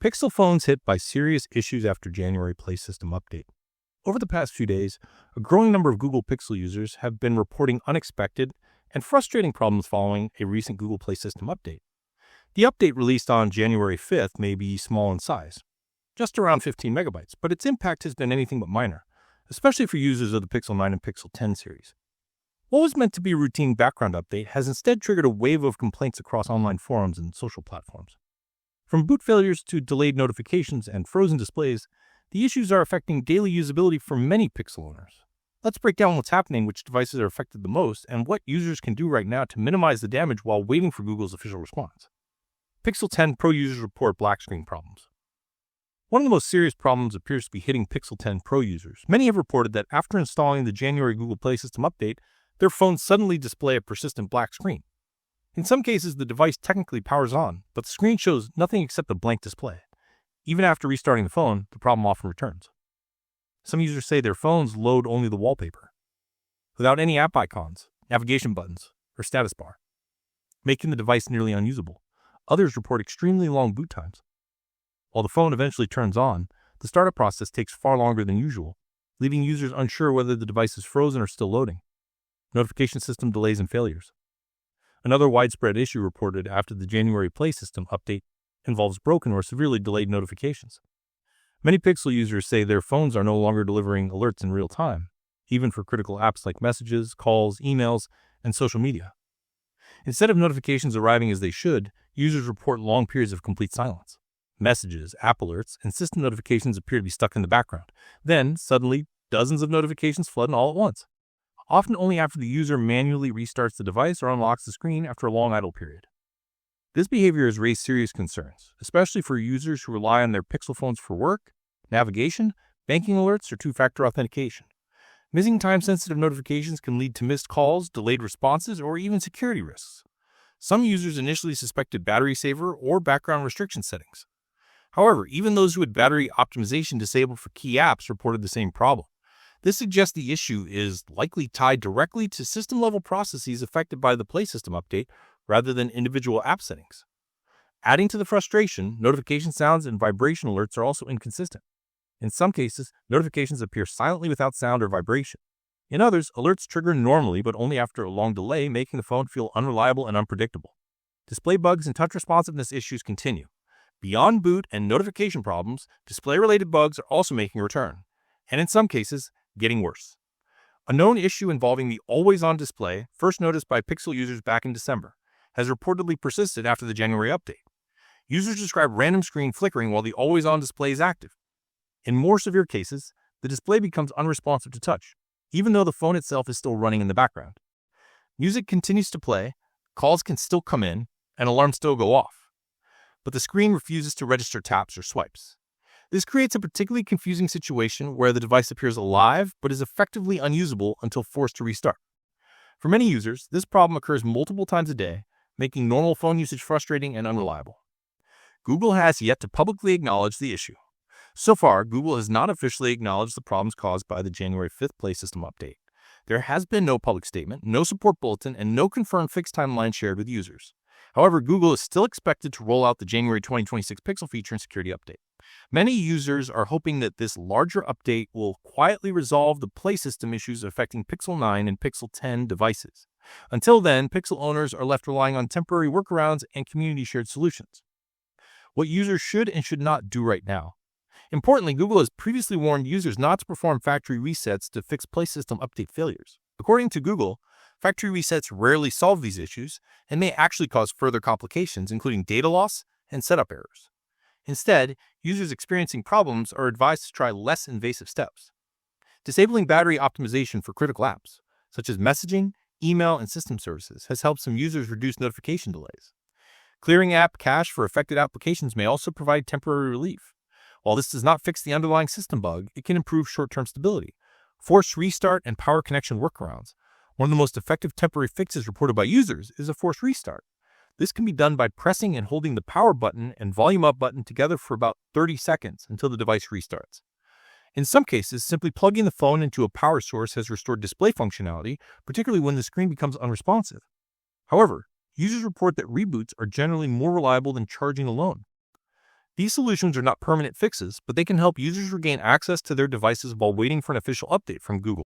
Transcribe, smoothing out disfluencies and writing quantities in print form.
Pixel phones hit by serious issues after January Play System update. Over the past few days, a growing number of Google Pixel users have been reporting unexpected and frustrating problems following a recent Google Play System update. The update released on January 5th may be small in size, just around 15 megabytes, but its impact has been anything but minor, especially for users of the Pixel 9 and Pixel 10 series. What was meant to be a routine background update has instead triggered a wave of complaints across online forums and social platforms. From boot failures to delayed notifications and frozen displays, the issues are affecting daily usability for many Pixel owners. Let's break down what's happening, which devices are affected the most, and what users can do right now to minimize the damage while waiting for Google's official response. Pixel 10 Pro users report black screen problems. One of the most serious problems appears to be hitting Pixel 10 Pro users. Many have reported that after installing the January Google Play System update, their phones suddenly display a persistent black screen. In some cases, the device technically powers on, but the screen shows nothing except a blank display. Even after restarting the phone, the problem often returns. Some users say their phones load only the wallpaper, without any app icons, navigation buttons, or status bar, making the device nearly unusable. Others report extremely long boot times. While the phone eventually turns on, the startup process takes far longer than usual, leaving users unsure whether the device is frozen or still loading. Notification system delays and failures. Another widespread issue reported after the January Play System update involves broken or severely delayed notifications. Many Pixel users say their phones are no longer delivering alerts in real time, even for critical apps like messages, calls, emails, and social media. Instead of notifications arriving as they should, users report long periods of complete silence. Messages, app alerts, and system notifications appear to be stuck in the background. Then, suddenly, dozens of notifications flood in all at once, often only after the user manually restarts the device or unlocks the screen after a long idle period. This behavior has raised serious concerns, especially for users who rely on their Pixel phones for work, navigation, banking alerts, or two-factor authentication. Missing time-sensitive notifications can lead to missed calls, delayed responses, or even security risks. Some users initially suspected battery saver or background restriction settings. However, even those who had battery optimization disabled for key apps reported the same problem. This suggests the issue is likely tied directly to system-level processes affected by the Play System update rather than individual app settings. Adding to the frustration, notification sounds and vibration alerts are also inconsistent. In some cases, notifications appear silently without sound or vibration. In others, alerts trigger normally but only after a long delay, making the phone feel unreliable and unpredictable. Display bugs and touch responsiveness issues continue. Beyond boot and notification problems, display-related bugs are also making a return, and in some cases, getting worse. A known issue involving the always-on display, first noticed by Pixel users back in December, has reportedly persisted after the January update. Users describe random screen flickering while the always-on display is active. In more severe cases, the display becomes unresponsive to touch, even though the phone itself is still running in the background. Music continues to play, calls can still come in, and alarms still go off, but the screen refuses to register taps or swipes. This creates a particularly confusing situation where the device appears alive but is effectively unusable until forced to restart. For many users, this problem occurs multiple times a day, making normal phone usage frustrating and unreliable. Google has yet to publicly acknowledge the issue. So far, Google has not officially acknowledged the problems caused by the January 5th Play System update. There has been no public statement, no support bulletin, and no confirmed fixed timeline shared with users. However, Google is still expected to roll out the January 2026 Pixel feature and security update. Many users are hoping that this larger update will quietly resolve the Play System issues affecting Pixel 9 and Pixel 10 devices. Until then, Pixel owners are left relying on temporary workarounds and community-shared solutions. What users should and should not do right now. Importantly, Google has previously warned users not to perform factory resets to fix Play System update failures. According to Google, factory resets rarely solve these issues and may actually cause further complications, including data loss and setup errors. Instead, users experiencing problems are advised to try less invasive steps. Disabling battery optimization for critical apps, such as messaging, email, and system services, has helped some users reduce notification delays. Clearing app cache for affected applications may also provide temporary relief. While this does not fix the underlying system bug, it can improve short-term stability. Forced restart and power connection workarounds. One of the most effective temporary fixes reported by users is a forced restart. This can be done by pressing and holding the power button and volume up button together for about 30 seconds until the device restarts. In some cases, simply plugging the phone into a power source has restored display functionality, particularly when the screen becomes unresponsive. However, users report that reboots are generally more reliable than charging alone. These solutions are not permanent fixes, but they can help users regain access to their devices while waiting for an official update from Google.